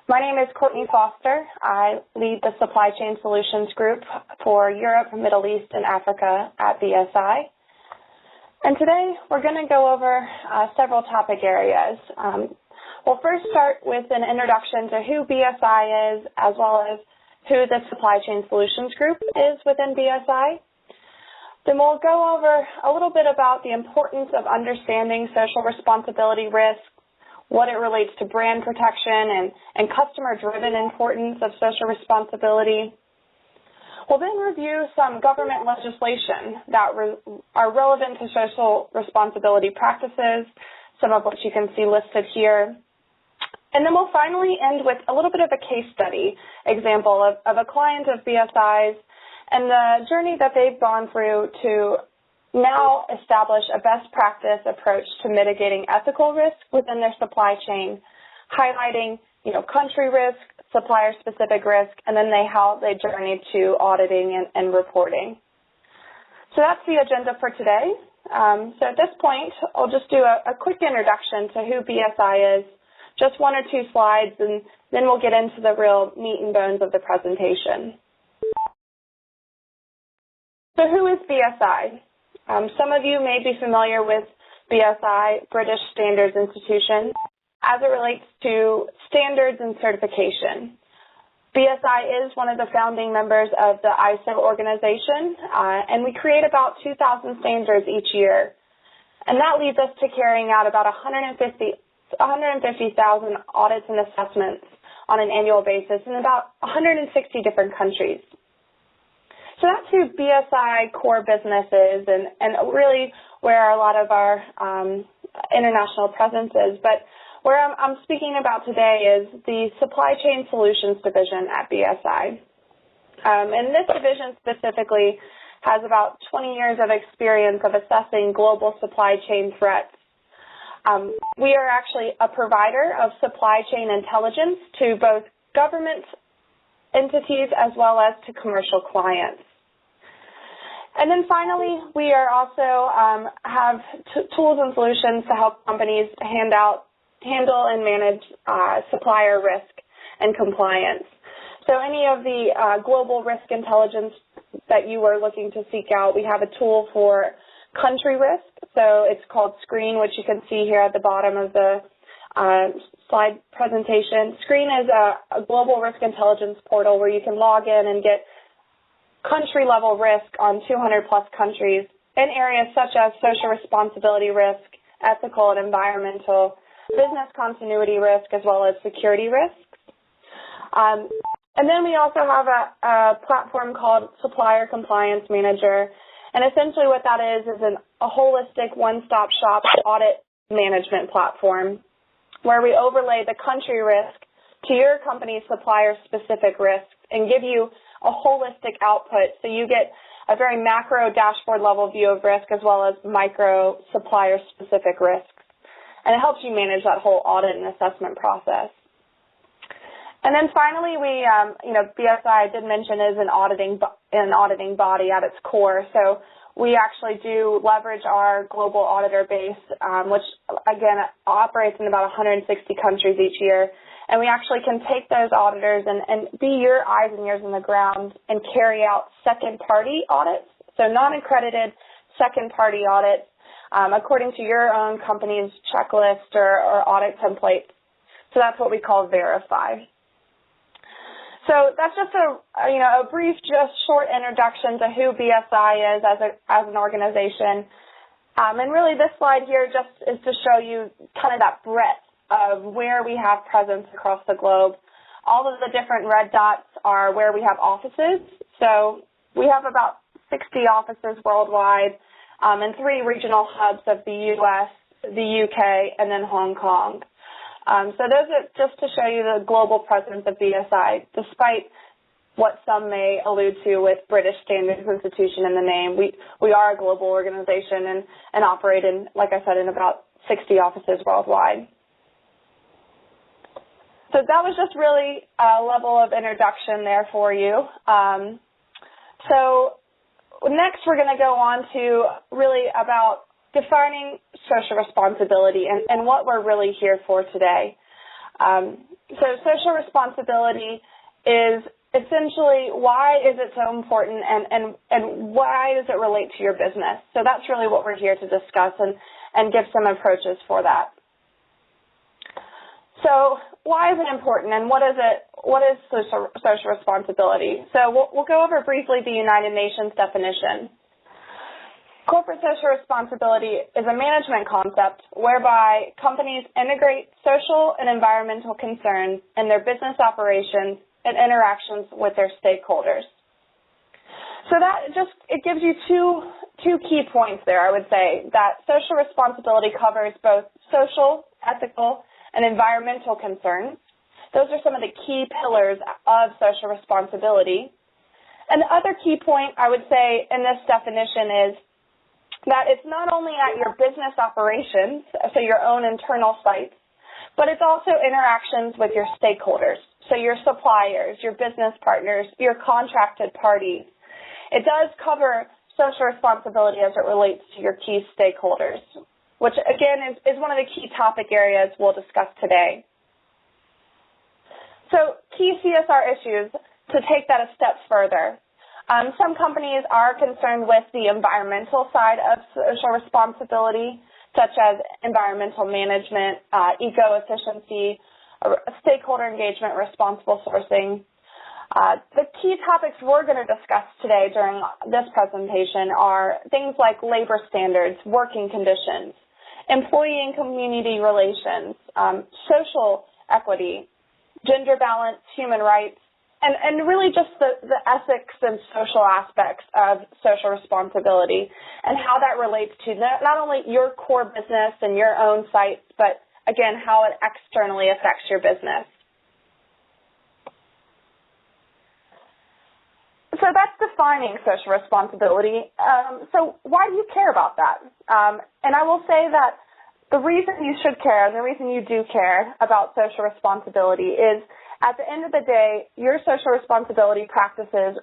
My name is Courtney Foster. I lead the Supply Chain Solutions Group for Europe, Middle East, and Africa at BSI. And today we're going to go over several topic areas. We'll first start with an introduction to who BSI is, as well as who the Supply Chain Solutions Group is within BSI. Then we'll go over a little bit about the importance of understanding social responsibility risks, what it relates to brand protection and customer-driven importance of social responsibility. We'll then review some government legislation that are relevant to social responsibility practices, some of which you can see listed here. And then we'll finally end with a little bit of a case study example of a client of BSI's and the journey that they've gone through to now establish a best practice approach to mitigating ethical risk within their supply chain, highlighting, country risk, supplier-specific risk, and then how they journeyed to auditing and reporting. So that's the agenda for today. So at this point, I'll just do a quick introduction to who BSI is, just one or two slides, and then we'll get into the real meat and bones of the presentation. So who is BSI? Some of you may be familiar with BSI, British Standards Institution, as it relates to standards and certification. BSI is one of the founding members of the ISO organization, and we create about 2,000 standards each year. And that leads us to carrying out about 150,000 audits and assessments on an annual basis in about 160 different countries. So that's who BSI core business is and really where a lot of our international presence is. But where I'm speaking about today is the Supply Chain Solutions Division at BSI. And this division specifically has about 20 years of experience of assessing global supply chain threats. We are actually a provider of supply chain intelligence to both government entities as well as to commercial clients. And then finally, we are also have tools and solutions to help companies handle and manage supplier risk and compliance. So any of the global risk intelligence that you are looking to seek out, we have a tool for country risk. So it's called Screen, which you can see here at the bottom of the slide presentation. Screen is a global risk intelligence portal where you can log in and get country-level risk on 200-plus countries in areas such as social responsibility risk, ethical and environmental, business continuity risk, as well as security risks. And then we also have a platform called Supplier Compliance Manager, and essentially what that is a holistic one-stop shop audit management platform where we overlay the country risk to your company's supplier-specific risk and give you a holistic output, so you get a very macro dashboard level view of risk as well as micro supplier specific risks. And it helps you manage that whole audit and assessment process. And then finally, we, BSI, I did mention, is an auditing body at its core. So we actually do leverage our global auditor base, which, again, operates in about 160 countries each year. And we actually can take those auditors and be your eyes and ears on the ground and carry out second-party audits, so non-accredited second-party audits according to your own company's checklist or audit template. So that's what we call Verify. So that's just a brief, just short introduction to who BSI is as an organization. And really this slide here just is to show you kind of that breadth of where we have presence across the globe. All of the different red dots are where we have offices. So we have about 60 offices worldwide and 3 regional hubs of the U.S., the UK, and then Hong Kong. So those are just to show you the global presence of BSI, despite what some may allude to with British Standards Institution in the name. We are a global organization and operate in, like I said, in about 60 offices worldwide. So that was just really a level of introduction there for you. So next we're going to go on to really about defining social responsibility and what we're really here for today. So social responsibility is essentially, why is it so important, and why does it relate to your business? So that's really what we're here to discuss and give some approaches for that. So why is it important, and what is social responsibility? So we'll go over briefly the United Nations definition. Corporate social responsibility is a management concept whereby companies integrate social and environmental concerns in their business operations and interactions with their stakeholders. So it gives you two key points there, I would say, that social responsibility covers both social, ethical, and environmental concerns. Those are some of the key pillars of social responsibility. And the other key point I would say in this definition is that it's not only at your business operations, so your own internal sites, but it's also interactions with your stakeholders, so your suppliers, your business partners, your contracted parties. It does cover social responsibility as it relates to your key stakeholders, which, again, is one of the key topic areas we'll discuss today. So key CSR issues, to take that a step further. Some companies are concerned with the environmental side of social responsibility, such as environmental management, eco-efficiency, stakeholder engagement, responsible sourcing. The key topics we're going to discuss today during this presentation are things like labor standards, working conditions, employee and community relations, social equity, gender balance, human rights, and really just the ethics and social aspects of social responsibility and how that relates to not only your core business and your own sites, but, again, how it externally affects your business. So that's defining social responsibility. So why do you care about that? And I will say that the reason you should care and the reason you do care about social responsibility is, at the end of the day, your social responsibility practices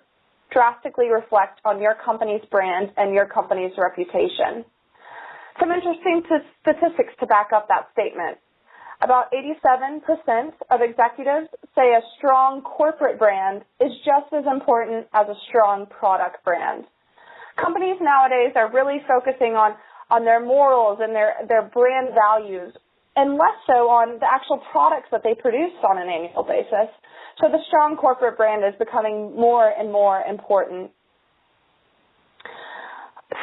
drastically reflect on your company's brand and your company's reputation. Some interesting statistics to back up that statement. About 87% of executives say a strong corporate brand is just as important as a strong product brand. Companies nowadays are really focusing on their morals and their brand values, and less so on the actual products that they produce on an annual basis. So the strong corporate brand is becoming more and more important.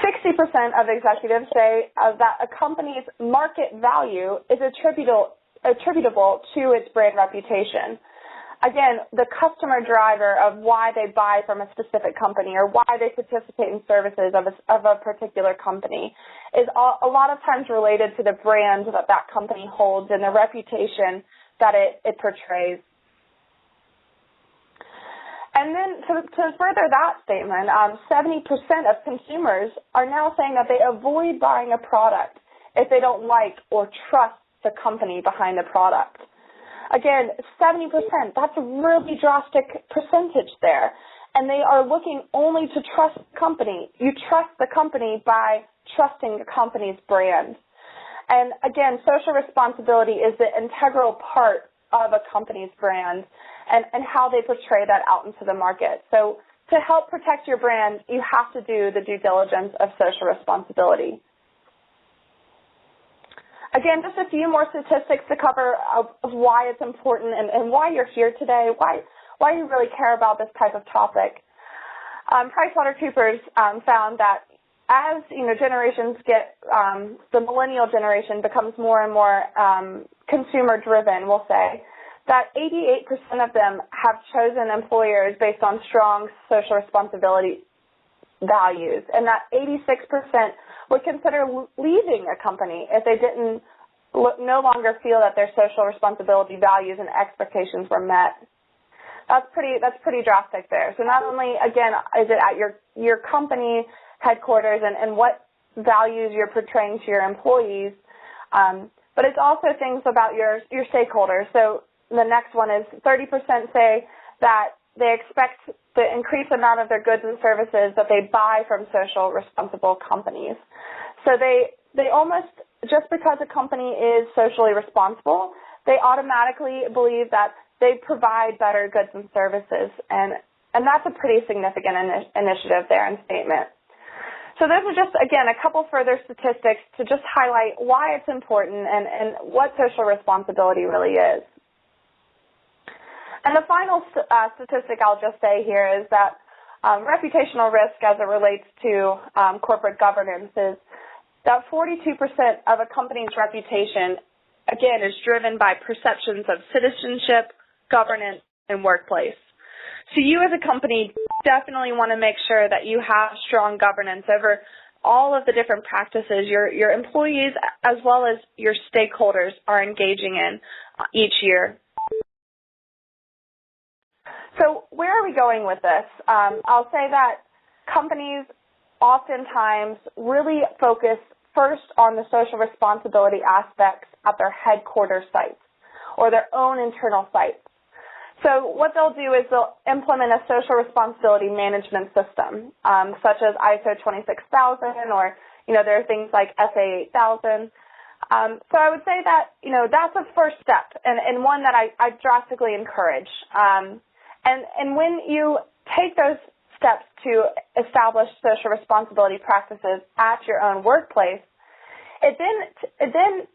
60% of executives say that a company's market value is attributable to its brand reputation. Again, the customer driver of why they buy from a specific company or why they participate in services of a particular company is a lot of times related to the brand that company holds and the reputation that it portrays. And then to further that statement, 70% of consumers are now saying that they avoid buying a product if they don't like or trust the company behind the product. Again, 70%, that's a really drastic percentage there. And they are looking only to trust the company. You trust the company by trusting the company's brand. And again, social responsibility is the integral part of a company's brand and how they portray that out into the market. So to help protect your brand, you have to do the due diligence of social responsibility. Again, just a few more statistics to cover of why it's important and why you're here today, why you really care about this type of topic. PricewaterhouseCoopers found that as generations get, the millennial generation becomes more and more consumer-driven, we'll say, that 88% of them have chosen employers based on strong social responsibility values, and that 86% would consider leaving a company if they didn't no longer feel that their social responsibility values and expectations were met. That's pretty drastic there. So not only, again, is it at your company headquarters and what values you're portraying to your employees, but it's also things about your stakeholders. So the next one is 30% say that they expect the increased amount of their goods and services that they buy from social responsible companies. So they almost, just because a company is socially responsible, they automatically believe that they provide better goods and services, and that's a pretty significant initiative there and statement. So those are just, again, a couple further statistics to just highlight why it's important and what social responsibility really is. And the final statistic I'll just say here is that reputational risk as it relates to corporate governance is that 42% of a company's reputation, again, is driven by perceptions of citizenship, governance, and workplace. So you as a company definitely want to make sure that you have strong governance over all of the different practices your employees as well as your stakeholders are engaging in each year. So where are we going with this? I'll say that companies oftentimes really focus first on the social responsibility aspects at their headquarters sites or their own internal sites. So what they'll do is they'll implement a social responsibility management system, such as ISO 26000 or, there are things like SA 8000. So I would say that, that's a first step and one that I drastically encourage. And when you take those steps to establish social responsibility practices at your own workplace, it then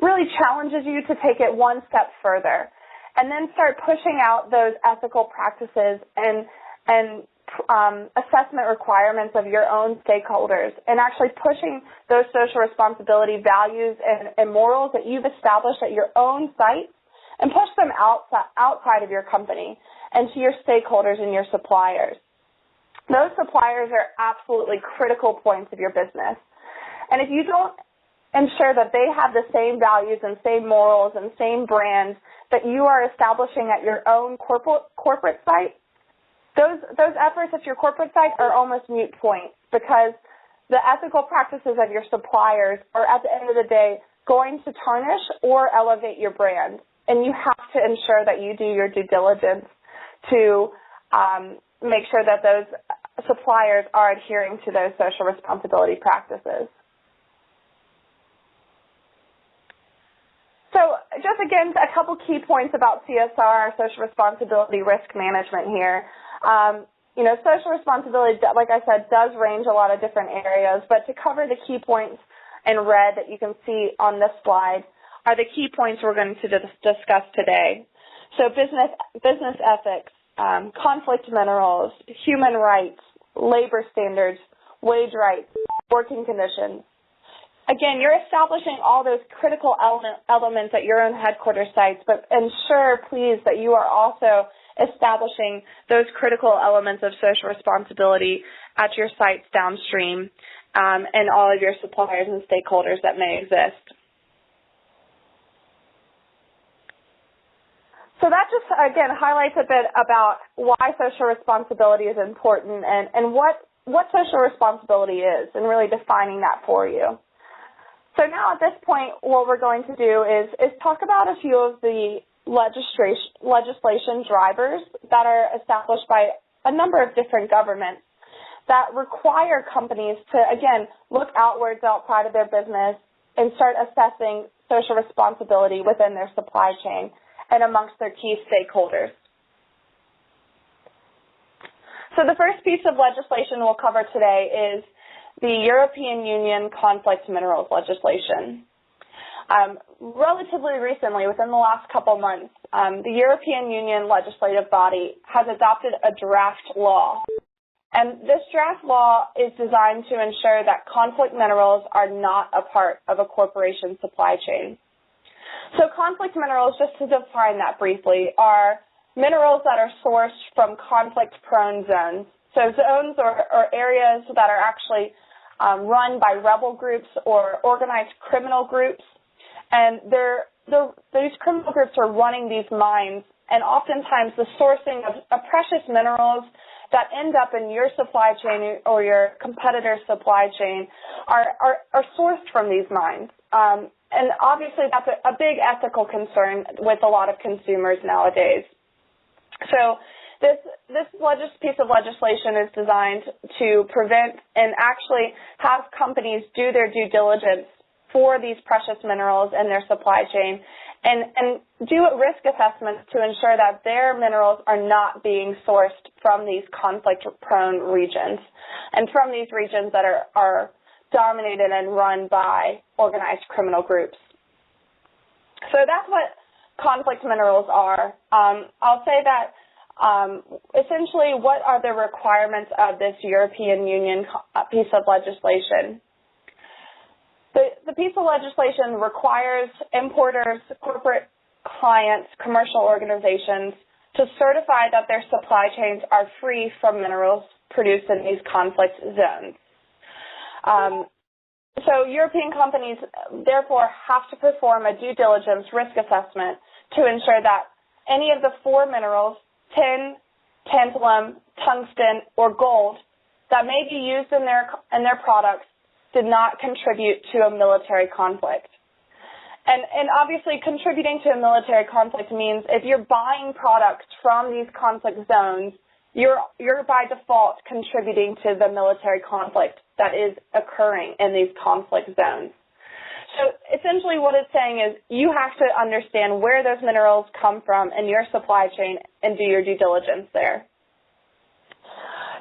really challenges you to take it one step further and then start pushing out those ethical practices and assessment requirements of your own stakeholders and actually pushing those social responsibility values and morals that you've established at your own site and push them outside of your company and to your stakeholders and your suppliers. Those suppliers are absolutely critical points of your business. And if you don't ensure that they have the same values and same morals and same brands that you are establishing at your own corporate site, those efforts at your corporate site are almost moot points because the ethical practices of your suppliers are at the end of the day going to tarnish or elevate your brand. And you have to ensure that you do your due diligence to make sure that those suppliers are adhering to those social responsibility practices. So just again, a couple key points about CSR, social responsibility risk management here. Social responsibility, like I said, does range a lot of different areas, but to cover the key points in red that you can see on this slide are the key points we're going to discuss today. So business ethics, conflict minerals, human rights, labor standards, wage rights, working conditions. Again, you're establishing all those critical elements at your own headquarters sites, but ensure, please, that you are also establishing those critical elements of social responsibility at your sites downstream and all of your suppliers and stakeholders that may exist. So that just, again, highlights a bit about why social responsibility is important and what social responsibility is and really defining that for you. So now at this point, what we're going to do is talk about a few of the legislation drivers that are established by a number of different governments that require companies to, again, look outwards outside of their business and start assessing social responsibility within their supply chain and amongst their key stakeholders. So the first piece of legislation we'll cover today is the European Union conflict minerals legislation. Relatively recently, within the last couple months, the European Union legislative body has adopted a draft law. And this draft law is designed to ensure that conflict minerals are not a part of a corporation's supply chain. So conflict minerals, just to define that briefly, are minerals that are sourced from conflict-prone zones. So zones or areas that are actually run by rebel groups or organized criminal groups. And these criminal groups are running these mines, and oftentimes the sourcing of precious minerals that end up in your supply chain or your competitor's supply chain are sourced from these mines. And obviously that's a big ethical concern with a lot of consumers nowadays. So this piece of legislation is designed to prevent and actually have companies do their due diligence for these precious minerals in their supply chain and do risk assessments to ensure that their minerals are not being sourced from these conflict-prone regions and from these regions that are dominated and run by organized criminal groups. So that's what conflict minerals are. I'll say that essentially what are the requirements of this European Union piece of legislation. The piece of legislation requires importers, corporate clients, commercial organizations to certify that their supply chains are free from minerals produced in these conflict zones. So European companies, therefore, have to perform a due diligence risk assessment to ensure that any of the four minerals, tin, tantalum, tungsten, or gold, that may be used in their products did not contribute to a military conflict. And obviously, contributing to a military conflict means if you're buying products from these conflict zones, you're by default contributing to the military conflict that is occurring in these conflict zones. So essentially what it's saying is you have to understand where those minerals come from in your supply chain and do your due diligence there.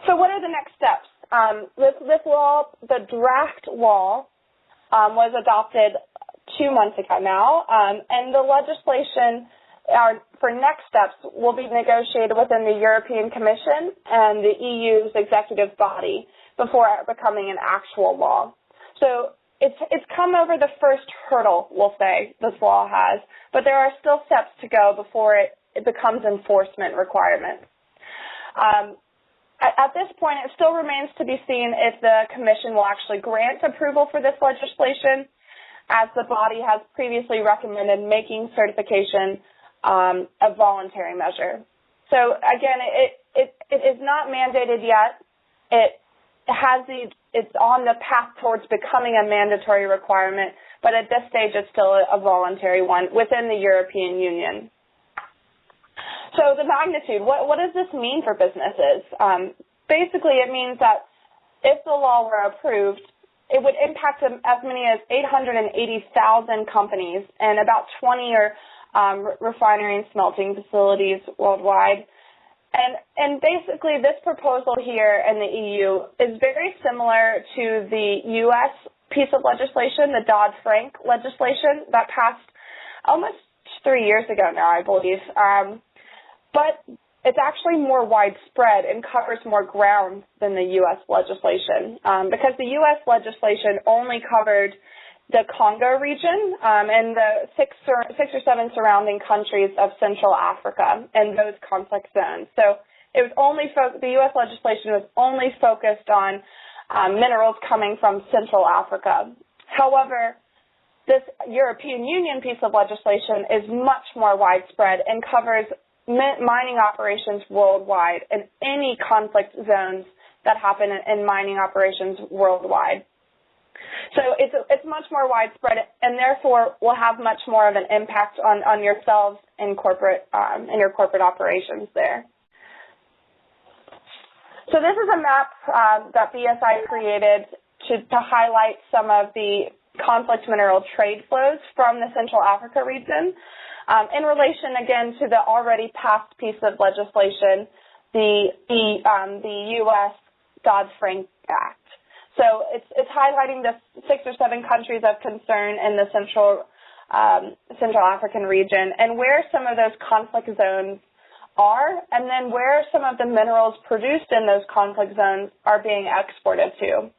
So what are the next steps? This law, the draft law, was adopted 2 months ago now, and the legislation for next steps will be negotiated within the European Commission and the EU's executive body before becoming an actual law. So it's come over the first hurdle, we'll say, this law has, but there are still steps to go before it becomes enforcement requirements. At this point, it still remains to be seen if the Commission will actually grant approval for this legislation, as the body has previously recommended making certification a voluntary measure. So again, it is not mandated yet. It's on the path towards becoming a mandatory requirement, but at this stage it's still a voluntary one within the European Union. So the magnitude, what does this mean for businesses? Basically, it means that if the law were approved, it would impact as many as 880,000 companies and about 20 refinery and smelting facilities worldwide. And basically, this proposal here in the EU is very similar to the U.S. piece of legislation, the Dodd-Frank legislation that passed almost 3 years ago now, I believe. But it's actually more widespread and covers more ground than the U.S. legislation because the U.S. legislation only covered the Congo region and the six or seven surrounding countries of Central Africa and those conflict zones. So it was only the U.S. legislation was only focused on minerals coming from Central Africa. However, this European Union piece of legislation is much more widespread and covers mining operations worldwide and any conflict zones that happen in mining operations worldwide. So it's much more widespread and therefore will have much more of an impact on yourselves in your corporate operations there. So this is a map that BSI created to highlight some of the conflict mineral trade flows from the Central Africa region. In relation, again, to the already passed piece of legislation, the U.S. Dodd-Frank Act. So it's highlighting the 6 or 7 countries of concern in the Central African region and where some of those conflict zones are, and then where some of the minerals produced in those conflict zones are being exported to.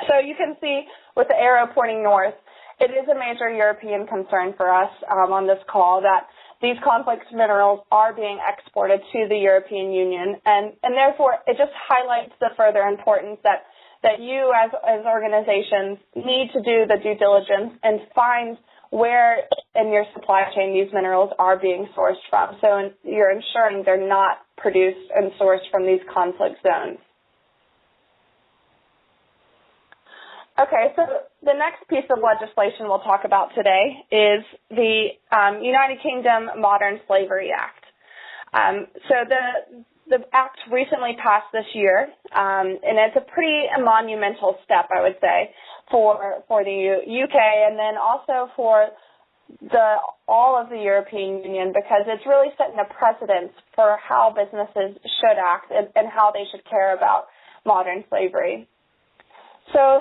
So you can see with the arrow pointing north, it is a major European concern for us on this call that these conflict minerals are being exported to the European Union, and therefore it just highlights the further importance that you as organizations need to do the due diligence and find where in your supply chain these minerals are being sourced from. So you're ensuring they're not produced and sourced from these conflict zones. Okay, so the next piece of legislation we'll talk about today is the United Kingdom Modern Slavery Act. So the act recently passed this year, and it's a pretty monumental step, I would say, for the UK and then also for all of the European Union, because it's really setting a precedent for how businesses should act and how they should care about modern slavery. So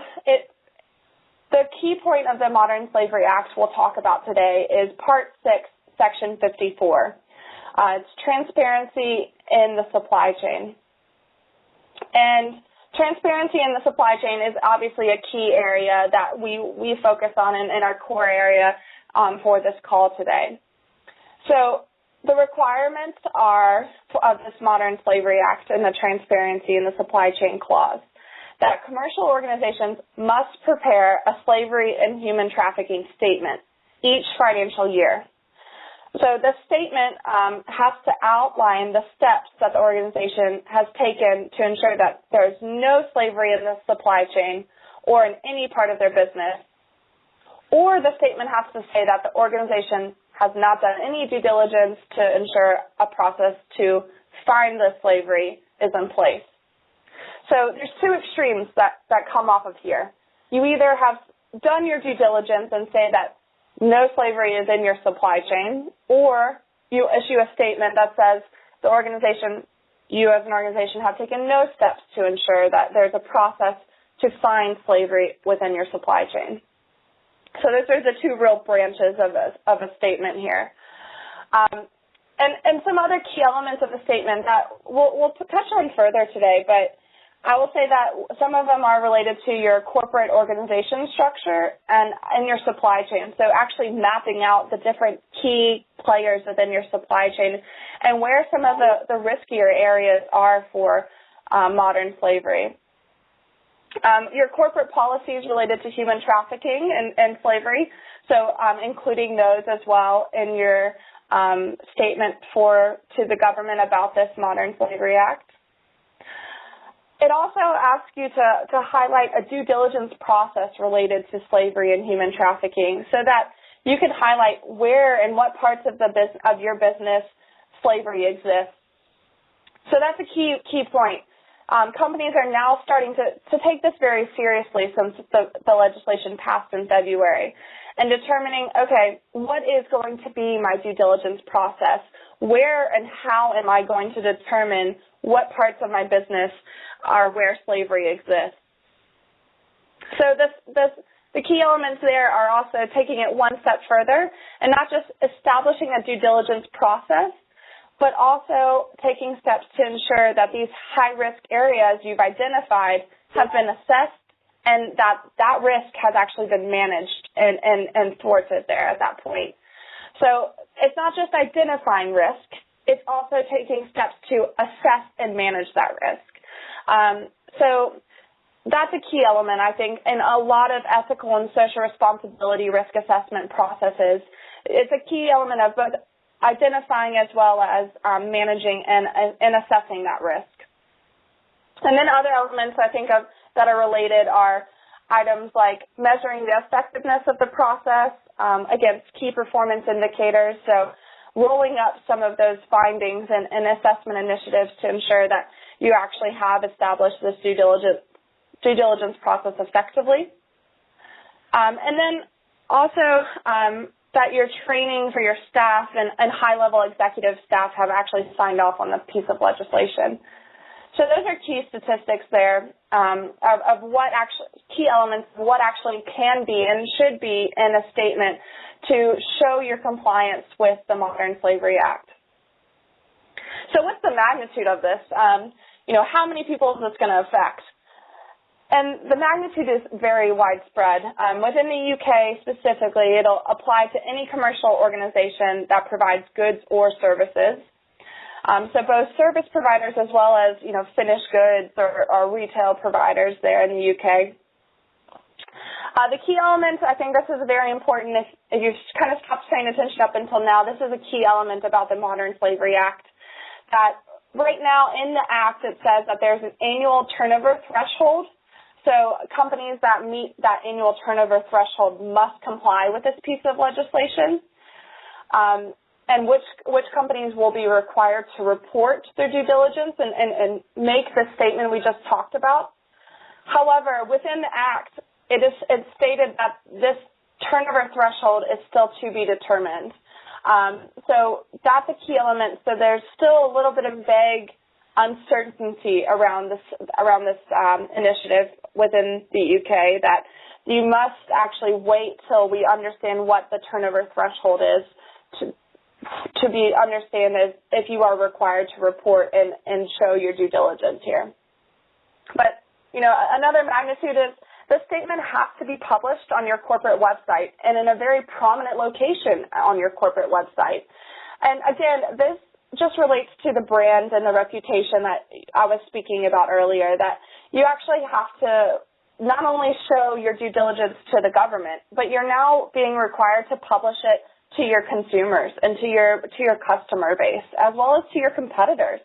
the key point of the Modern Slavery Act we'll talk about today is Part 6, Section 54. It's transparency in the supply chain. And transparency in the supply chain is obviously a key area that we focus on in our core area for this call today. So the requirements are of this Modern Slavery Act and the transparency in the supply chain clause that commercial organizations must prepare a slavery and human trafficking statement each financial year. So the statement has to outline the steps that the organization has taken to ensure that there's no slavery in the supply chain or in any part of their business. Or the statement has to say that the organization has not done any due diligence to ensure a process to find the slavery is in place. So there's two extremes that come off of here. You either have done your due diligence and say that no slavery is in your supply chain, or you issue a statement that says you as an organization have taken no steps to ensure that there's a process to find slavery within your supply chain. So those are the two real branches of a statement here. And some other key elements of the statement that we'll touch on further today, but I will say that some of them are related to your corporate organization structure and your supply chain. So actually mapping out the different key players within your supply chain and where some of the riskier areas are for modern slavery. Your corporate policies related to human trafficking and slavery, so including those as well in your statement to the government about this Modern Slavery Act. It also asks you to highlight a due diligence process related to slavery and human trafficking so that you can highlight where and what parts of your business slavery exists. So that's a key point. Companies are now starting to take this very seriously since the legislation passed in February and determining, okay, what is going to be my due diligence process? Where and how am I going to determine what parts of my business are where slavery exists? So the key elements there are also taking it one step further and not just establishing a due diligence process, but also taking steps to ensure that these high-risk areas you've identified have been assessed and that risk has actually been managed and thwarted there at that point. So it's not just identifying risk, it's also taking steps to assess and manage that risk. So that's a key element, I think, in a lot of ethical and social responsibility risk assessment processes. It's a key element of both identifying as well as managing and assessing that risk. And then other elements I think of that are related are items like measuring the effectiveness of the process against key performance indicators, so rolling up some of those findings and assessment initiatives to ensure that you actually have established this due diligence process effectively. And then also that your training for your staff and high-level executive staff have actually signed off on the piece of legislation. So those are key statistics there of what actually, key elements of what actually can be and should be in a statement to show your compliance with the Modern Slavery Act. So what's the magnitude of this? How many people is this going to affect? And the magnitude is very widespread. Within the UK specifically, it'll apply to any commercial organization that provides goods or services. So both service providers as well as, finished goods or retail providers there in the UK. The key elements, I think this is very important. If you've kind of stopped paying attention up until now, this is a key element about the Modern Slavery Act. That right now in the Act it says that there's an annual turnover threshold. So companies that meet that annual turnover threshold must comply with this piece of legislation. And which companies will be required to report their due diligence and make the statement we just talked about. However, within the Act, it's stated that this turnover threshold is still to be determined. So that's a key element. So there's still a little bit of vague uncertainty around this initiative within the UK, that you must actually wait till we understand what the turnover threshold is to be understand if you are required to report and show your due diligence here. But, another magnitude is the statement has to be published on your corporate website and in a very prominent location on your corporate website. And again, this just relates to the brand and the reputation that I was speaking about earlier, that you actually have to not only show your due diligence to the government, but you're now being required to publish it to your consumers and to your customer base, as well as to your competitors.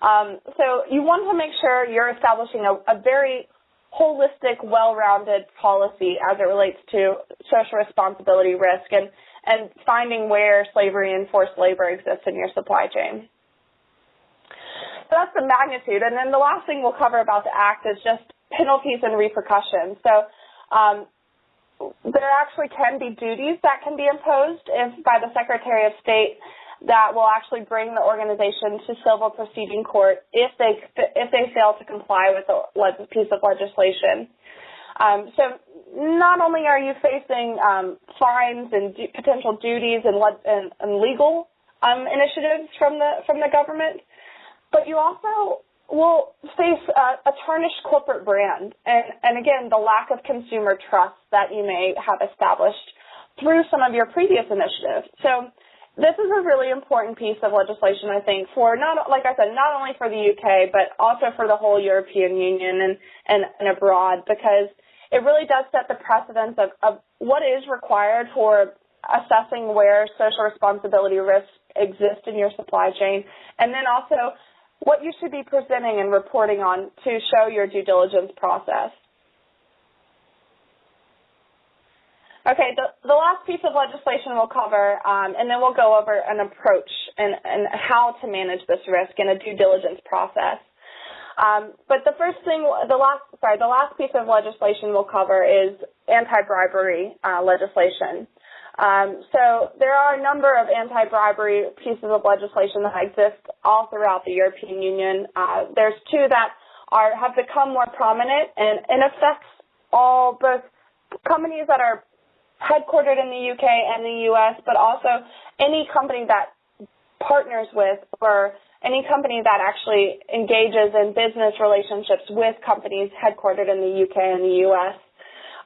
So you want to make sure you're establishing a very holistic, well-rounded policy as it relates to social responsibility risk and finding where slavery and forced labor exists in your supply chain. So that's the magnitude. And then the last thing we'll cover about the Act is just penalties and repercussions. So there actually can be duties that can be imposed by the Secretary of State that will actually bring the organization to civil proceeding court if they fail to comply with a piece of legislation. So not only are you facing fines and potential duties and legal initiatives from the government, but you also will face a tarnished corporate brand and again the lack of consumer trust that you may have established through some of your previous initiatives. So this is a really important piece of legislation, I think, for not only for the UK, but also for the whole European Union and abroad, because it really does set the precedence of what is required for assessing where social responsibility risks exist in your supply chain, and then also what you should be presenting and reporting on to show your due diligence process. Okay, the last piece of legislation we'll cover, and then we'll go over an approach and how to manage this risk in a due diligence process. But the last piece of legislation we'll cover is anti-bribery legislation. So there are a number of anti-bribery pieces of legislation that exist all throughout the European Union. There's two that have become more prominent and affects both companies that are headquartered in the UK and the US, but also any company that partners with or any company that actually engages in business relationships with companies headquartered in the UK and the US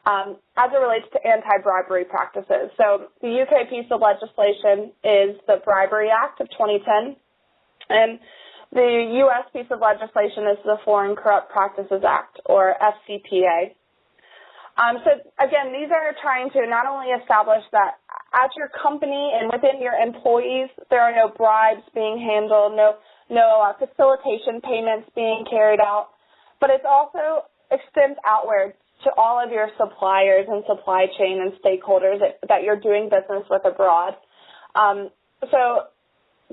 as it relates to anti-bribery practices. So the UK piece of legislation is the Bribery Act of 2010, and the US piece of legislation is the Foreign Corrupt Practices Act, or FCPA. So again, these are trying to not only establish that at your company and within your employees, there are no bribes being handled, no facilitation payments being carried out, but it also extends outward to all of your suppliers and supply chain and stakeholders that you're doing business with abroad. So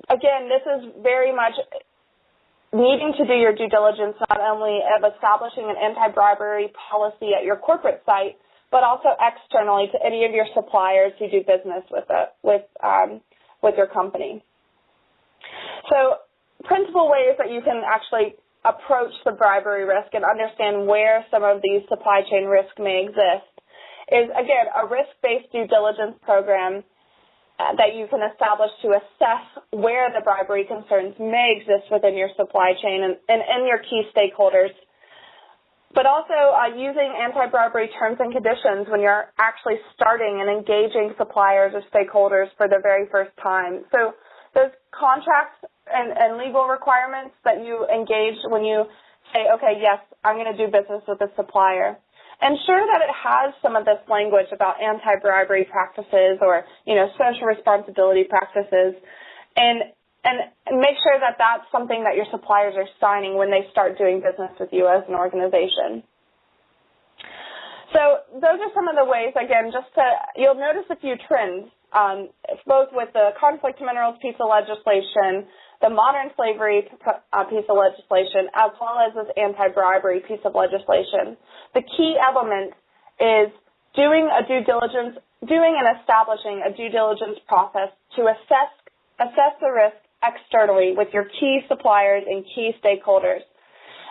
again, this is very much needing to do your due diligence not only of establishing an anti-bribery policy at your corporate site, but also externally to any of your suppliers who do business with your company. So principal ways that you can actually approach the bribery risk and understand where some of these supply chain risks may exist is, again, a risk-based due diligence program that you can establish to assess where the bribery concerns may exist within your supply chain and your key stakeholders, but also using anti-bribery terms and conditions when you're actually starting and engaging suppliers or stakeholders for the very first time. So those contracts and legal requirements that you engage when you say, okay, yes, I'm going to do business with a supplier. Ensure that it has some of this language about anti-bribery practices or, social responsibility practices, and make sure that that's something that your suppliers are signing when they start doing business with you as an organization. So those are some of the ways, again, you'll notice a few trends, both with the conflict minerals piece of legislation, the modern slavery piece of legislation, as well as this anti-bribery piece of legislation. The key element is doing a due diligence doing and establishing a due diligence process to assess the risk externally with your key suppliers and key stakeholders.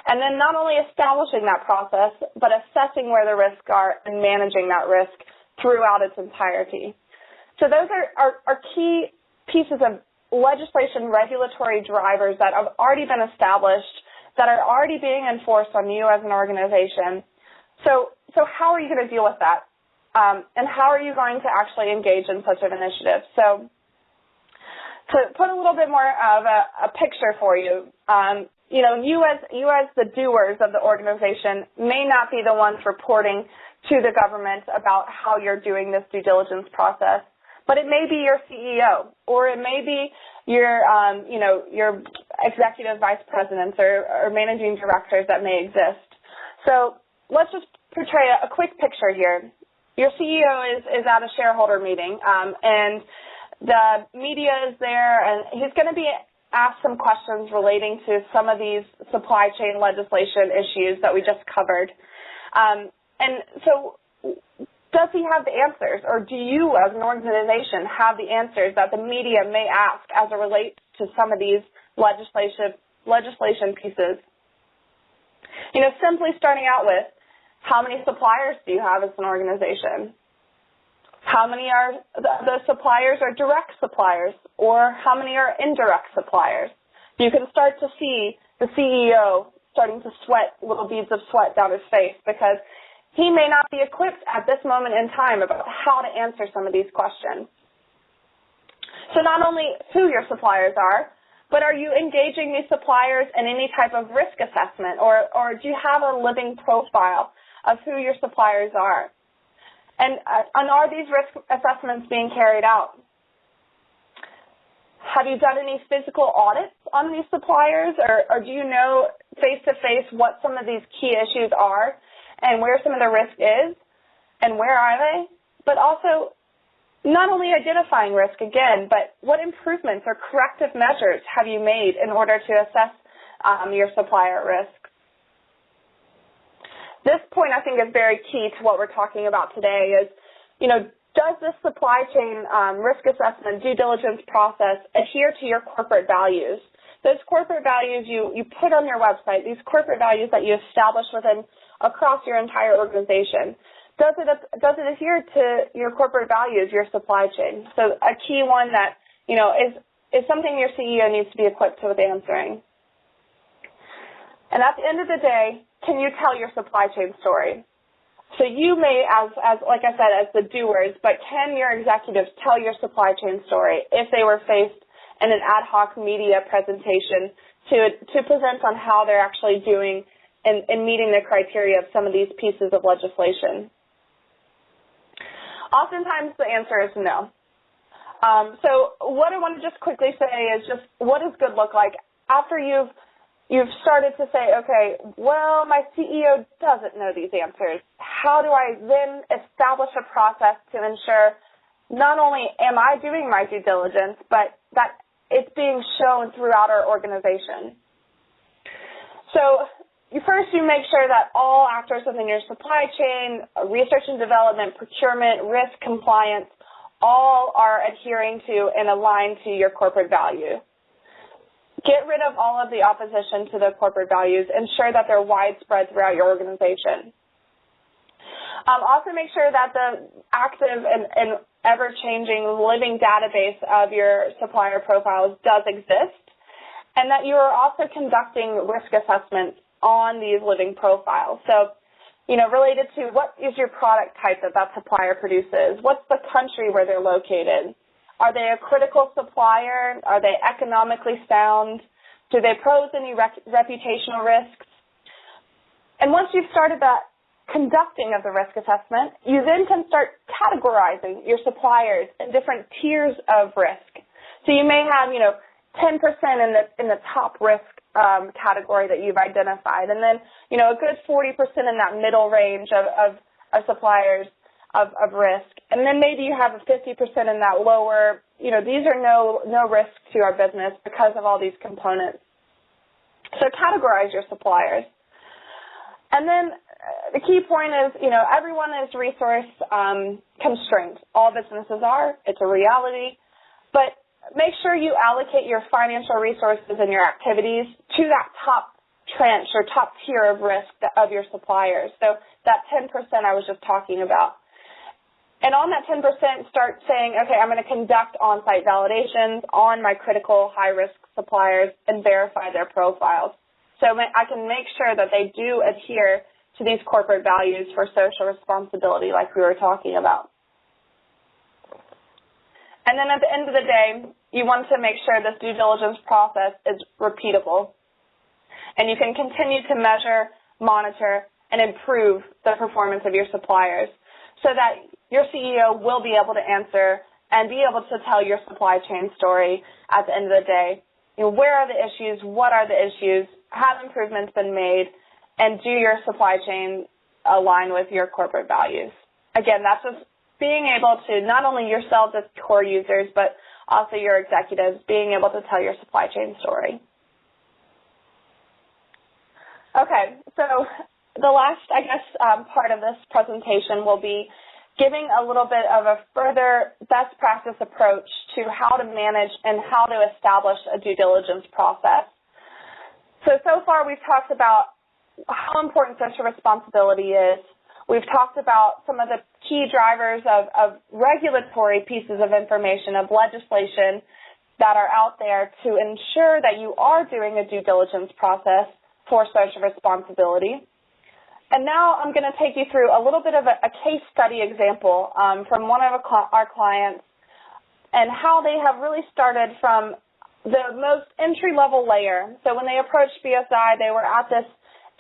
And then not only establishing that process, but assessing where the risks are and managing that risk throughout its entirety. So those are key pieces of legislation, regulatory drivers that have already been established, that are already being enforced on you as an organization. So how are you going to deal with that? And how are you going to actually engage in such an initiative? So to put a little bit more of a picture for you, you as the doers of the organization may not be the ones reporting to the government about how you're doing this due diligence process, but it may be your CEO, or it may be your executive vice presidents or managing directors that may exist. So let's just portray a quick picture here. Your CEO is at a shareholder meeting, and the media is there, and he's going to be asked some questions relating to some of these supply chain legislation issues that we just covered. And so does he have the answers, or do you as an organization have the answers that the media may ask as it relates to some of these legislation pieces? Simply starting out with, how many suppliers do you have as an organization? How many are the suppliers are direct suppliers, or how many are indirect suppliers? You can start to see the CEO starting to sweat little beads of sweat down his face, because he may not be equipped at this moment in time about how to answer some of these questions. So not only who your suppliers are, but are you engaging these suppliers in any type of risk assessment, or do you have a living profile of who your suppliers are? And are these risk assessments being carried out? Have you done any physical audits on these suppliers, or do you know face-to-face what some of these key issues are and where some of the risk is and where are they? But also, not only identifying risk again, but what improvements or corrective measures have you made in order to assess your supplier risk? This point, I think, is very key to what we're talking about today is, does this supply chain risk assessment due diligence process adhere to your corporate values? Those corporate values you put on your website, these corporate values that you establish across your entire organization, does it adhere to your corporate values, your supply chain? So a key one that, is something your CEO needs to be equipped with answering. And at the end of the day, can you tell your supply chain story? So you may, as like I said, as the doers, but can your executives tell your supply chain story if they were faced in an ad hoc media presentation to present on how they're actually doing in meeting the criteria of some of these pieces of legislation? Oftentimes the answer is no. So what I want to just quickly say is just, what does good look like after you've started to say, okay, well, my CEO doesn't know these answers. How do I then establish a process to ensure not only am I doing my due diligence, but that it's being shown throughout our organization? So first, you make sure that all actors within your supply chain, research and development, procurement, risk, compliance, all are adhering to and aligned to your corporate value. Get rid of all of the opposition to the corporate values. Ensure that they're widespread throughout your organization. Also make sure that the active and ever-changing living database of your supplier profiles does exist, and that you are also conducting risk assessments on these living profiles. So, related to what is your product type that supplier produces? What's the country where they're located? Are they a critical supplier? Are they economically sound? Do they pose any reputational risks? And once you've started that conducting of the risk assessment, you then can start categorizing your suppliers in different tiers of risk. So you may have, 10% in the top risk category that you've identified, and then, a good 40% in that middle range of suppliers of risk. And then maybe you have a 50% in that lower, these are no risk to our business because of all these components. So categorize your suppliers. And then the key point is, everyone is resource constrained. All businesses are. It's a reality. But make sure you allocate your financial resources and your activities to that top tranche or top tier of risk of your suppliers. So that 10% I was just talking about. And on that 10%, start saying, okay, I'm going to conduct on-site validations on my critical high-risk suppliers and verify their profiles. So I can make sure that they do adhere to these corporate values for social responsibility like we were talking about. And then at the end of the day, you want to make sure this due diligence process is repeatable. And you can continue to measure, monitor, and improve the performance of your suppliers so that your CEO will be able to answer and be able to tell your supply chain story at the end of the day. Where are the issues? What are the issues? Have improvements been made? And do your supply chain align with your corporate values? Again, that's just being able to, not only yourselves as core users, but also your executives, being able to tell your supply chain story. Okay, so the last, part of this presentation will be giving a little bit of a further best practice approach to how to manage and how to establish a due diligence process. So far we've talked about how important social responsibility is. We've talked about some of the key drivers of regulatory pieces of information, of legislation that are out there to ensure that you are doing a due diligence process for social responsibility. And now I'm going to take you through a little bit of a case study example from one of our clients and how they have really started from the most entry-level layer. So when they approached BSI, they were at this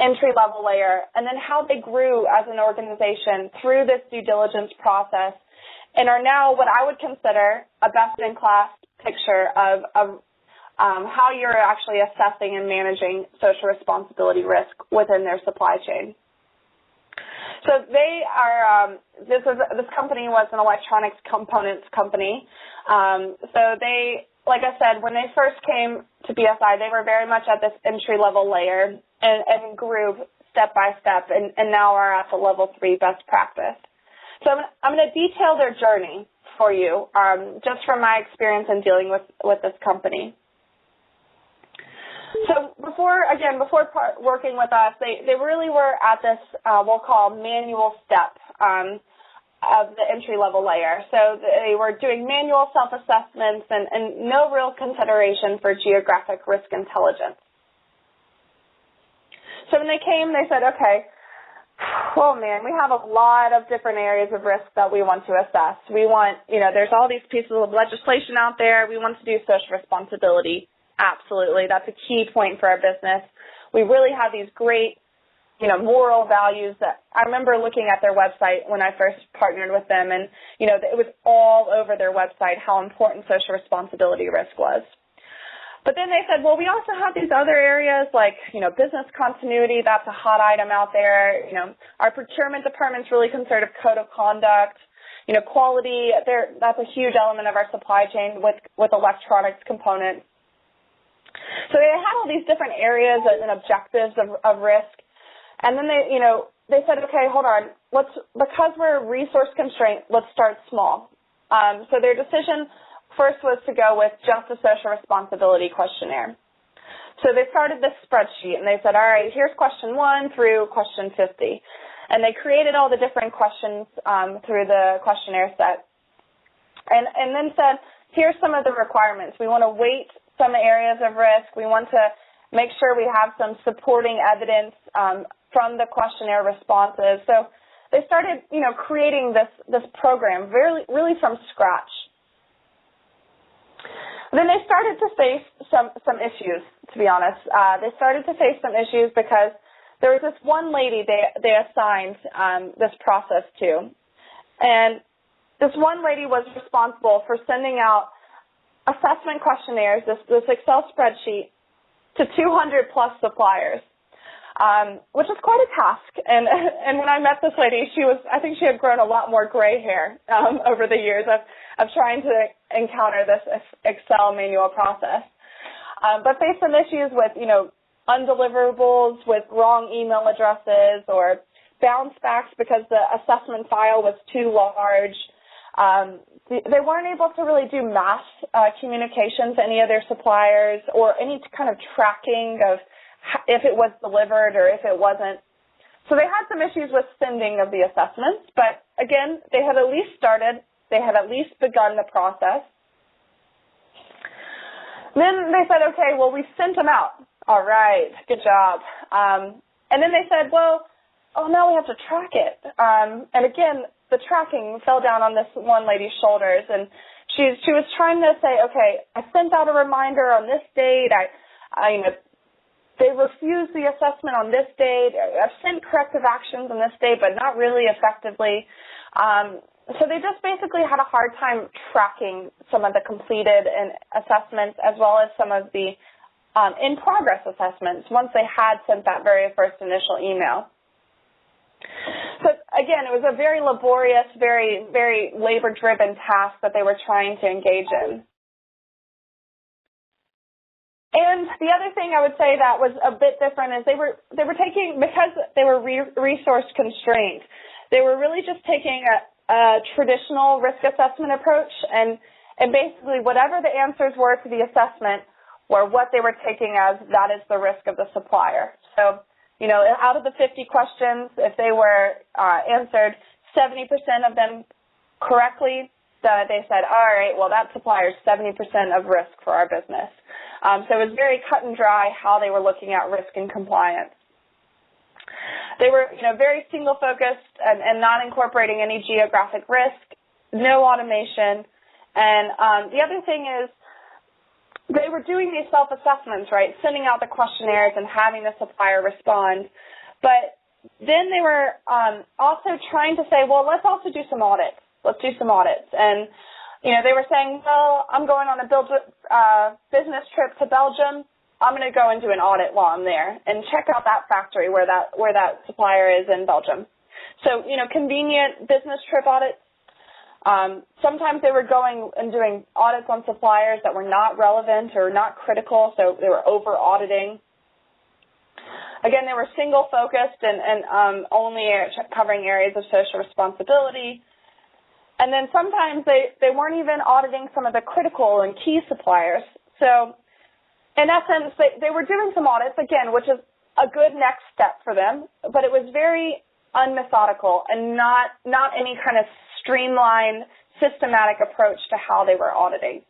entry-level layer, and then how they grew as an organization through this due diligence process and are now what I would consider a best-in-class picture of how you're actually assessing and managing social responsibility risk within their supply chain. So they are, this company was an electronics components company. So they, like I said, when they first came to BSI, they were very much at this entry-level layer and grew step by step and now are at the level 3 best practice. So I'm going to detail their journey for you, just from my experience in dealing with this company. So before working with us, they really were at this, we'll call manual step of the entry-level layer. So they were doing manual self-assessments and no real consideration for geographic risk intelligence. So when they came, they said, okay, oh man, we have a lot of different areas of risk that we want to assess. We want, there's all these pieces of legislation out there. We want to do social responsibility. Absolutely. That's a key point for our business. We really have these great, moral values that I remember looking at their website when I first partnered with them, and, it was all over their website how important social responsibility risk was. But then they said, well, we also have these other areas like, business continuity. That's a hot item out there. Our procurement department's really concerned with code of conduct. Quality, that's a huge element of our supply chain with electronics components. So they had all these different areas and objectives of risk. And then they said, okay, hold on. Because we're resource constrained, let's start small. So their decision first was to go with just a social responsibility questionnaire. So they started this spreadsheet, and they said, all right, here's question 1 through question 50. And they created all the different questions through the questionnaire set. And then said, here's some of the requirements. We want to weight some areas of risk. We want to make sure we have some supporting evidence from the questionnaire responses. So they started, creating this program really from scratch. Then they started to face some issues, to be honest. They started to face some issues because there was this one lady they assigned this process to. And this one lady was responsible for sending out assessment questionnaires, this Excel spreadsheet, to 200-plus suppliers, which is quite a task. And when I met this lady, I think she had grown a lot more gray hair over the years of trying to encounter this Excel manual process. But faced some issues with, undeliverables, with wrong email addresses or bounce backs because the assessment file was too large. They weren't able to really do mass communications to any of their suppliers or any kind of tracking of if it was delivered or if it wasn't. So they had some issues with sending of the assessments, but again, they had at least started. They had at least begun the process. Then they said, okay, well, we've sent them out. All right, good job. And then they said, well, now we have to track it. And again, the tracking fell down on this one lady's shoulders, and she was trying to say, okay, I sent out a reminder on this date. They refused the assessment on this date. I've sent corrective actions on this date, but not really effectively. So they just basically had a hard time tracking some of the completed assessments as well as some of the in-progress assessments once they had sent that very first initial email. So again, it was a very laborious, very, very labor-driven task that they were trying to engage in. And the other thing I would say that was a bit different is they were taking, because they were resource constrained, they were really just taking a traditional risk assessment approach, and basically whatever the answers were to the assessment were what they were taking as that is the risk of the supplier. So, out of the 50 questions, if they were answered 70% of them correctly, they said, all right, well, that supplier is 70% of risk for our business. So it was very cut and dry how they were looking at risk and compliance. They were, very single-focused and not incorporating any geographic risk, no automation. And the other thing is they were doing these self-assessments, right, sending out the questionnaires and having the supplier respond. But then they were also trying to say, well, let's also do some audits. Let's do some audits. And, they were saying, well, I'm going on a business trip to Belgium. I'm going to go and do an audit while I'm there and check out that factory where that supplier is in Belgium. So, convenient business trip audits. Sometimes they were going and doing audits on suppliers that were not relevant or not critical, so they were over-auditing. Again, they were single-focused and only covering areas of social responsibility. And then sometimes they weren't even auditing some of the critical and key suppliers. So in essence, they were doing some audits, again, which is a good next step for them, but it was very unmethodical and not any kind of streamlined, systematic approach to how they were auditing.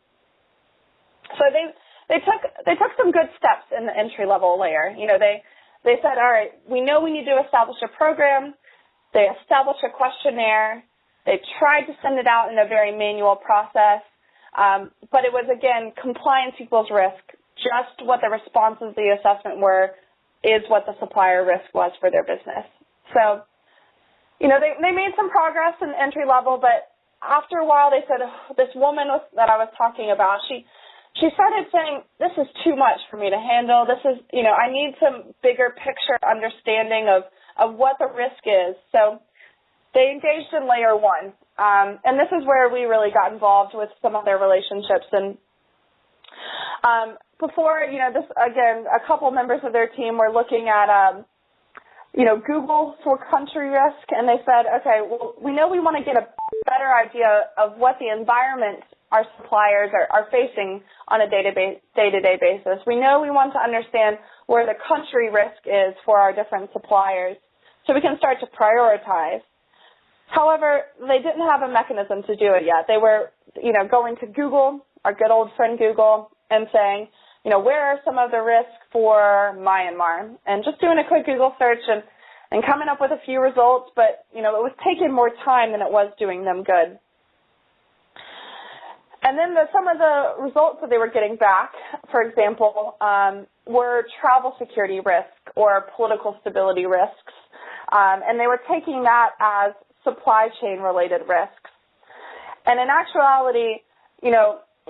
So they took some good steps in the entry-level layer. They said, all right, we know we need to establish a program. They established a questionnaire. They tried to send it out in a very manual process, but it was, again, compliance equals risk. Just what the responses of the assessment were is what the supplier risk was for their business. So, they made some progress in entry level, but after a while they said, this woman that I was talking about, she started saying, this is too much for me to handle. This is, I need some bigger picture understanding of what the risk is. So they engaged in layer one, and this is where we really got involved with some of their relationships. And before, this, again, a couple members of their team were looking at, Google for country risk, and they said, okay, well, we know we want to get a better idea of what the environment our suppliers are facing on a day-to-day basis. We know we want to understand where the country risk is for our different suppliers so we can start to prioritize. However, they didn't have a mechanism to do it yet. They were, going to Google, our good old friend Google, and saying, where are some of the risks for Myanmar? And just doing a quick Google search and coming up with a few results, but, it was taking more time than it was doing them good. And then some of the results that they were getting back, for example, were travel security risk or political stability risks. And they were taking that as supply chain related risks. And in actuality,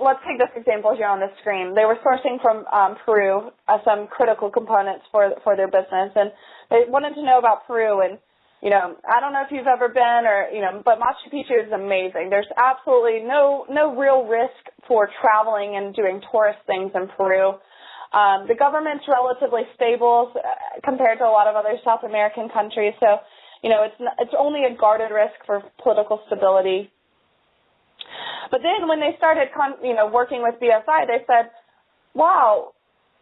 let's take this example here on the screen. They were sourcing from Peru some critical components for their business, and they wanted to know about Peru. And I don't know if you've ever been but Machu Picchu is amazing. There's absolutely no real risk for traveling and doing tourist things in Peru. The government's relatively stable compared to a lot of other South American countries, so it's only a guarded risk for political stability. But then when they started, working with BSI, they said, wow,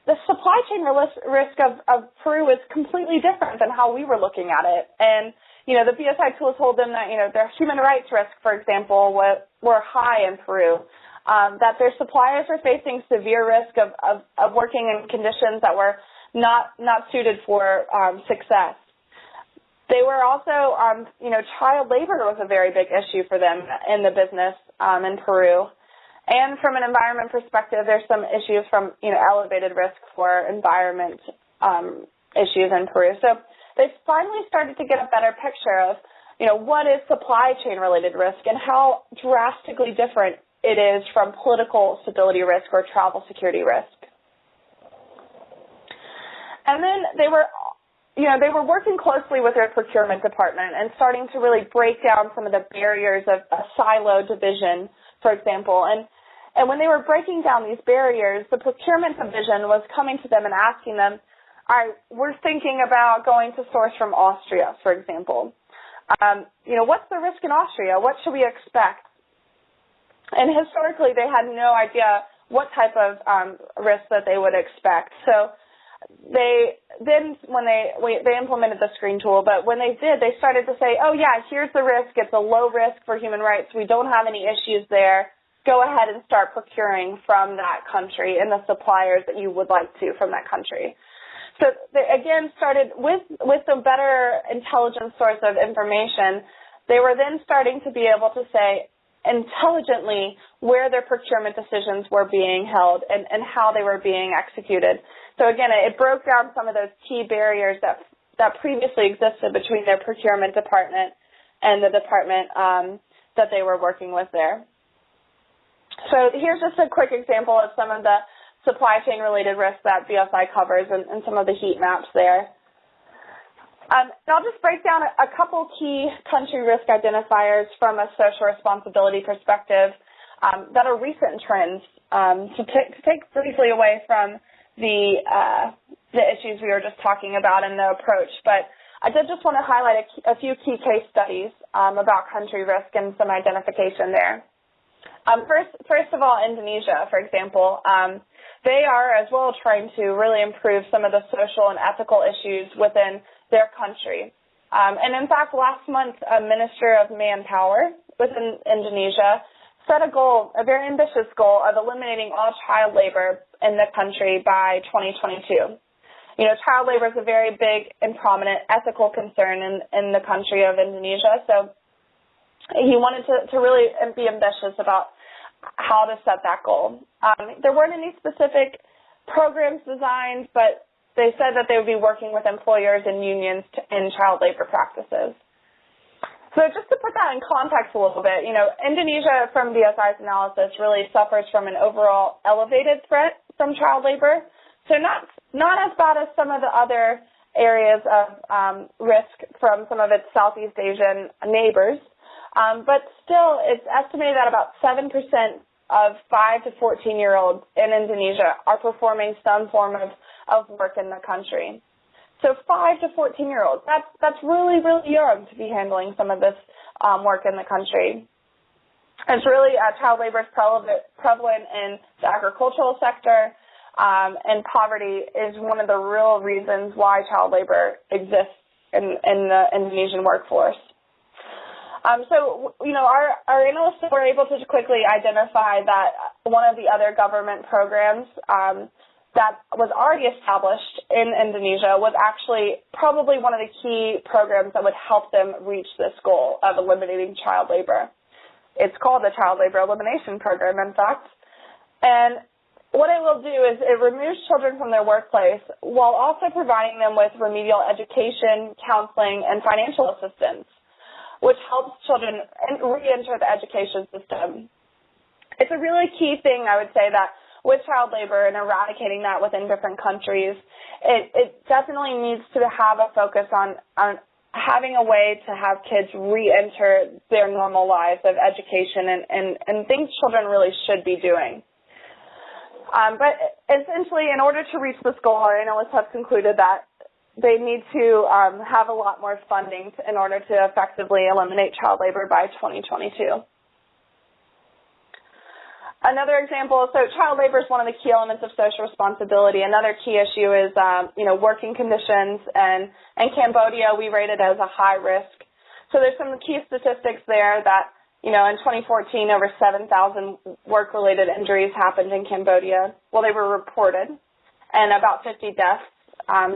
the supply chain risk of Peru is completely different than how we were looking at it. And, the BSI tool told them that, their human rights risk, for example, were high in Peru, that their suppliers were facing severe risk of working in conditions that were not suited for success. They were also, child labor was a very big issue for them in the business in Peru. And from an environment perspective, there's some issues from, elevated risk for environment issues in Peru. So they finally started to get a better picture of, what is supply chain related risk and how drastically different it is from political stability risk or travel security risk. And then they were working closely with their procurement department and starting to really break down some of the barriers of a silo division, for example. And when they were breaking down these barriers, the procurement division was coming to them and asking them, all right, we're thinking about going to source from Austria, for example. What's the risk in Austria? What should we expect? And historically, they had no idea what type of risk that they would expect. So they implemented the screen tool, but when they did, they started to say, oh yeah, here's the risk. It's a low risk for human rights. We don't have any issues there. Go ahead and start procuring from that country and the suppliers that you would like to from that country. So they, again, started with a better intelligence source of information. They were then starting to be able to say intelligently where their procurement decisions were being held and how they were being executed. So again, it broke down some of those key barriers that previously existed between their procurement department and the department that they were working with there. So here's just a quick example of some of the supply chain related risks that BSI covers and some of the heat maps there. And I'll just break down a couple key country risk identifiers from a social responsibility perspective that are recent trends to take briefly away from the issues we were just talking about and the approach. But I did just want to highlight a few key case studies about country risk and some identification there. First of all, Indonesia, for example, they are as well trying to really improve some of the social and ethical issues within their country. And in fact, last month, a Minister of Manpower within Indonesia set a goal, a very ambitious goal, of eliminating all child labor in the country by 2022. Child labor is a very big and prominent ethical concern in the country of Indonesia, so he wanted to really be ambitious about how to set that goal. There weren't any specific programs designed, but they said that they would be working with employers and unions in child labor practices. So just to put that in context a little bit, Indonesia, from BSI's analysis, really suffers from an overall elevated threat from child labor. So not as bad as some of the other areas of risk from some of its Southeast Asian neighbors. But still, it's estimated that about 7% of 5 to 14-year-olds in Indonesia are performing some form of work in the country. So 5 to 14-year-olds, that's really, really young to be handling some of this work in the country. It's really, child labor is prevalent in the agricultural sector, and poverty is one of the real reasons why child labor exists in the Indonesian workforce. So, our analysts were able to quickly identify that one of the other government programs that was already established in Indonesia was actually probably one of the key programs that would help them reach this goal of eliminating child labor. It's called the Child Labor Elimination Program, in fact. And what it will do is it removes children from their workplace while also providing them with remedial education, counseling, and financial assistance, which helps children re-enter the education system. It's a really key thing, I would say, that with child labor and eradicating that within different countries, it definitely needs to have a focus on having a way to have kids re-enter their normal lives of education and things children really should be doing. But essentially, in order to reach this goal, our analysts have concluded that they need to have a lot more funding in order to effectively eliminate child labor by 2022. Another example, so child labor is one of the key elements of social responsibility. Another key issue is, working conditions, and in Cambodia, we rate it as a high risk. So there's some key statistics there that, in 2014, over 7,000 work-related injuries happened in Cambodia. Well, they were reported, and about 50 deaths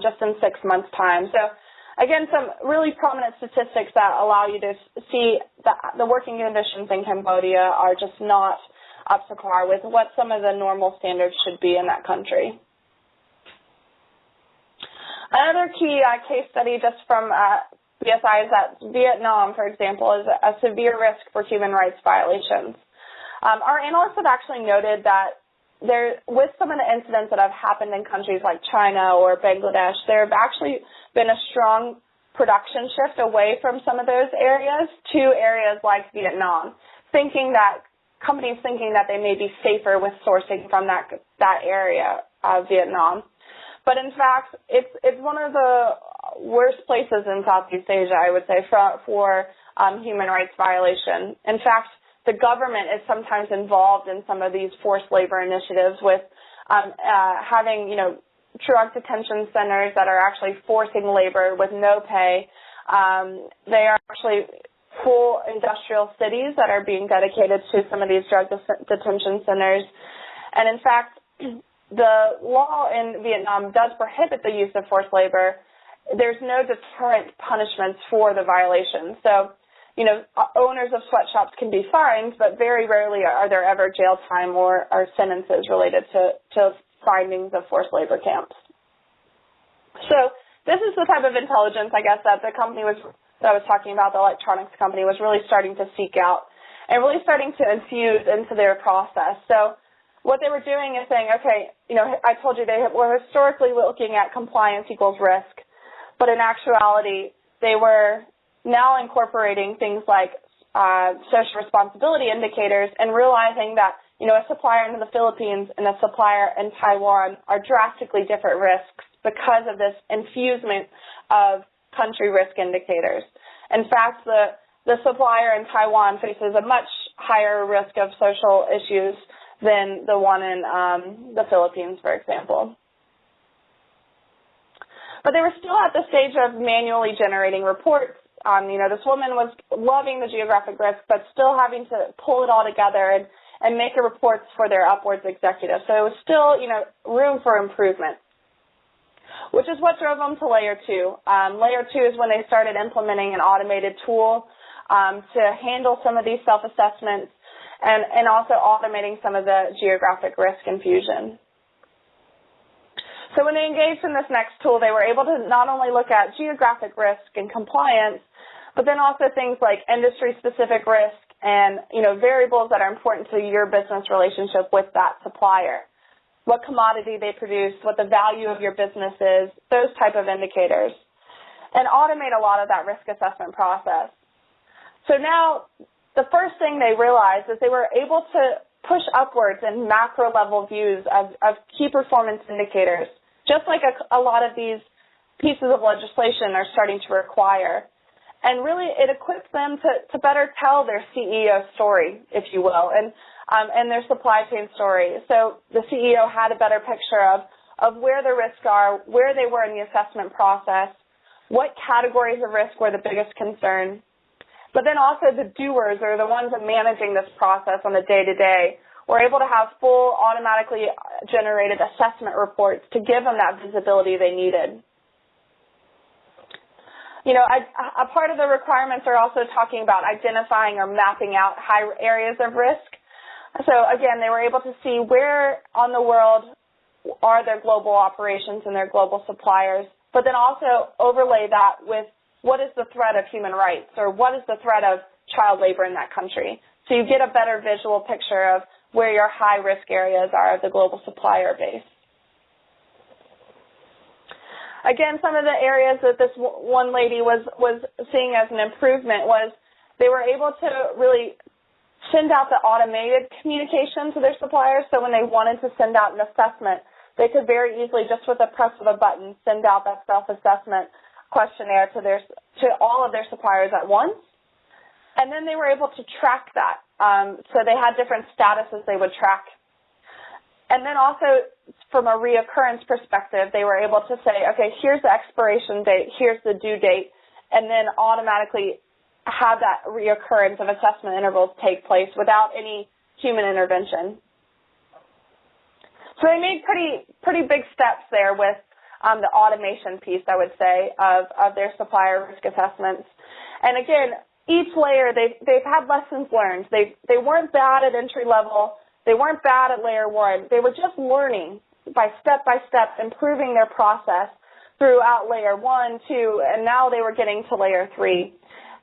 just in 6 months' time. So, again, some really prominent statistics that allow you to see that the working conditions in Cambodia are just not up to par with what some of the normal standards should be in that country. Another key case study just from BSI is that Vietnam, for example, is a severe risk for human rights violations. Our analysts have actually noted that with some of the incidents that have happened in countries like China or Bangladesh, there have actually been a strong production shift away from some of those areas to areas like Vietnam, companies thinking that they may be safer with sourcing from that area of Vietnam. But in fact, it's one of the worst places in Southeast Asia, I would say, for human rights violation. In fact, the government is sometimes involved in some of these forced labor initiatives with having, drug detention centers that are actually forcing labor with no pay. They are actually full industrial cities that are being dedicated to some of these drug detention centers. And in fact, the law in Vietnam does prohibit the use of forced labor. There's no deterrent punishments for the violation. So, owners of sweatshops can be fined, but very rarely are there ever jail time or sentences related to findings of forced labor camps. So this is the type of intelligence, I guess, that the company that I was talking about, the electronics company, was really starting to seek out and really starting to infuse into their process. So what they were doing is saying, okay, I told you they were historically looking at compliance equals risk, but in actuality, they were now incorporating things like social responsibility indicators and realizing that, a supplier in the Philippines and a supplier in Taiwan are drastically different risks because of this infusement of country risk indicators. In fact, the supplier in Taiwan faces a much higher risk of social issues than the one in the Philippines, for example. But they were still at the stage of manually generating reports. This woman was loving the geographic risk, but still having to pull it all together and make reports for their upwards executive. So it was still, room for improvement, which is what drove them to Layer 2. Layer 2 is when they started implementing an automated tool to handle some of these self-assessments and also automating some of the geographic risk infusion. So when they engaged in this next tool, they were able to not only look at geographic risk and compliance, but then also things like industry-specific risk and, variables that are important to your business relationship with that supplier. What commodity they produce, what the value of your business is, those type of indicators, and automate a lot of that risk assessment process. So now the first thing they realized is they were able to push upwards in macro-level views of key performance indicators, just like a lot of these pieces of legislation are starting to require. And really it equips them to better tell their CEO story, if you will, and their supply chain story. So the CEO had a better picture of where the risks are, where they were in the assessment process, what categories of risk were the biggest concern, but then also the doers, or the ones that managing this process on the day-to-day, were able to have full automatically generated assessment reports to give them that visibility they needed. A part of the requirements are also talking about identifying or mapping out high areas of risk. So again, they were able to see where on the world are their global operations and their global suppliers, but then also overlay that with what is the threat of human rights, or what is the threat of child labor in that country. So you get a better visual picture of where your high-risk areas are of the global supplier base. Again, some of the areas that this one lady was seeing as an improvement was they were able to really send out the automated communication to their suppliers. So when they wanted to send out an assessment, they could very easily, just with a press of a button, send out that self-assessment questionnaire to all of their suppliers at once. And then they were able to track that. So they had different statuses they would track. And then also, from a reoccurrence perspective, they were able to say, okay, here's the expiration date, here's the due date, and then automatically have that reoccurrence of assessment intervals take place without any human intervention. So they made pretty big steps there with the automation piece, I would say, of their supplier risk assessments. And again, each layer, they've had lessons learned. They weren't bad at entry level. They weren't bad at layer 1. They were just learning by step, improving their process throughout layer 1, 2, and now they were getting to layer 3.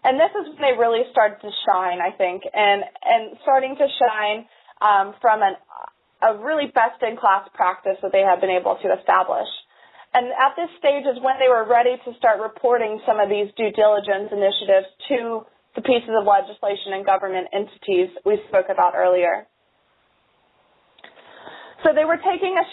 And this is when they really started to shine, I think, and starting to shine from a really best-in-class practice that they have been able to establish. And at this stage is when they were ready to start reporting some of these due diligence initiatives to the pieces of legislation and government entities we spoke about earlier. So they were taking a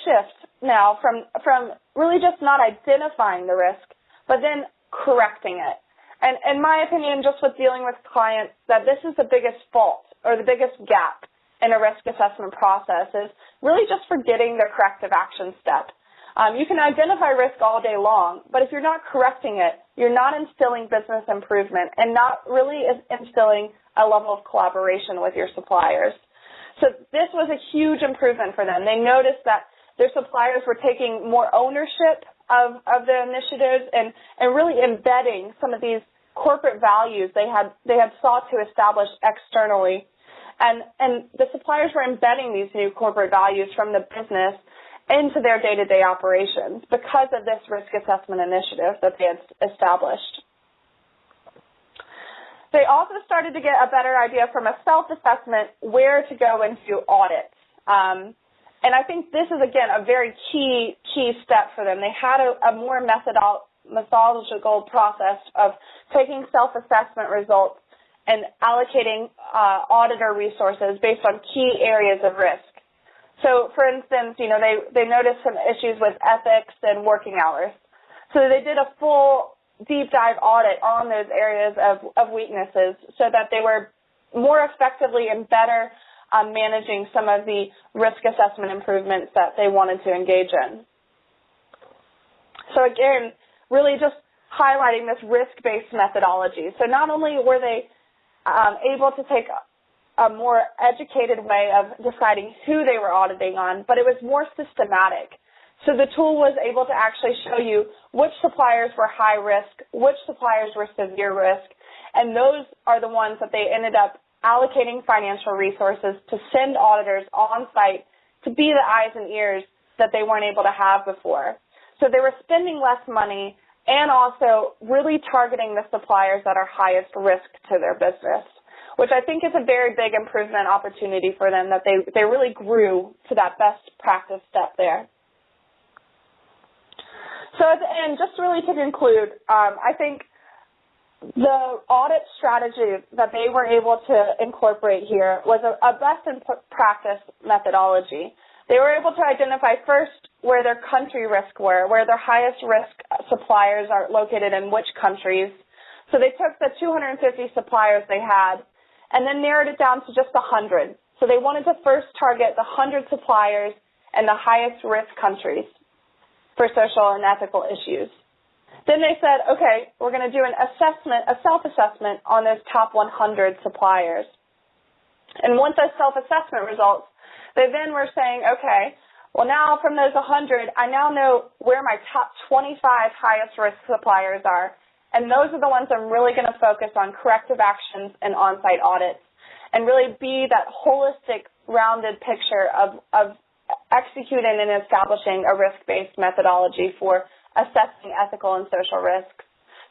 shift now from really just not identifying the risk, but then correcting it. And in my opinion, just with dealing with clients, that this is the biggest fault or the biggest gap in a risk assessment process is really just forgetting the corrective action step. You can identify risk all day long, but if you're not correcting it, you're not instilling business improvement and not really instilling a level of collaboration with your suppliers. So this was a huge improvement for them. They noticed that their suppliers were taking more ownership of the initiatives and really embedding some of these corporate values they had sought to establish externally. And the suppliers were embedding these new corporate values from the business into their day-to-day operations because of this risk assessment initiative that they had established. They also started to get a better idea from a self-assessment where to go into audits. And I think this is, again, a very key step for them. They had a more methodological process of taking self-assessment results and allocating auditor resources based on key areas of risk. So, for instance, they noticed some issues with ethics and working hours. So they did a full deep dive audit on those areas of weaknesses so that they were more effectively and better managing some of the risk assessment improvements that they wanted to engage in. So again, really just highlighting this risk-based methodology. So not only were they able to take a more educated way of deciding who they were auditing on, but it was more systematic. So the tool was able to actually show you which suppliers were high risk, which suppliers were severe risk, and those are the ones that they ended up allocating financial resources to send auditors on site to be the eyes and ears that they weren't able to have before. So they were spending less money and also really targeting the suppliers that are highest risk to their business, which I think is a very big improvement opportunity for them, that they really grew to that best practice step there. So at the end, just really to conclude, I think the audit strategy that they were able to incorporate here was a best-in-practice methodology. They were able to identify first where their country risk were, where their highest risk suppliers are located in which countries. So they took the 250 suppliers they had and then narrowed it down to just 100. So they wanted to first target the 100 suppliers in the highest risk countries for social and ethical issues. Then they said, okay, we're going to do a self-assessment on those top 100 suppliers. And once those self-assessment results, they then were saying, okay, well now from those 100, I now know where my top 25 highest risk suppliers are. And those are the ones I'm really going to focus on corrective actions and on-site audits and really be that holistic, rounded picture of executing and establishing a risk-based methodology for assessing ethical and social risks.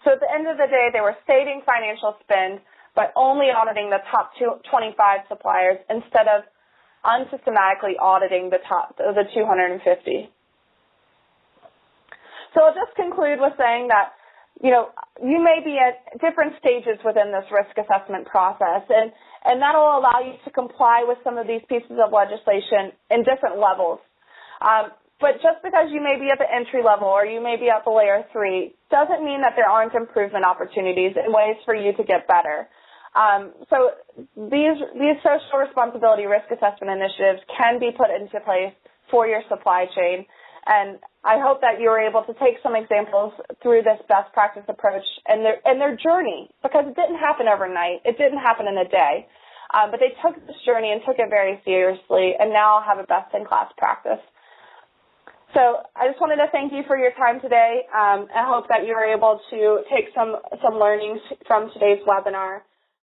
So at the end of the day, they were saving financial spend by only auditing the top 25 suppliers instead of unsystematically auditing the 250. So I'll just conclude with saying that, you may be at different stages within this risk assessment process, and that will allow you to comply with some of these pieces of legislation in different levels. But just because you may be at the entry level or you may be at the layer 3 doesn't mean that there aren't improvement opportunities and ways for you to get better. So these social responsibility risk assessment initiatives can be put into place for your supply chain. And I hope that you were able to take some examples through this best practice approach and their journey, because it didn't happen overnight. It didn't happen in a day. But they took this journey and took it very seriously and now have a best-in-class practice. So I just wanted to thank you for your time today. I hope that you were able to take some learnings from today's webinar.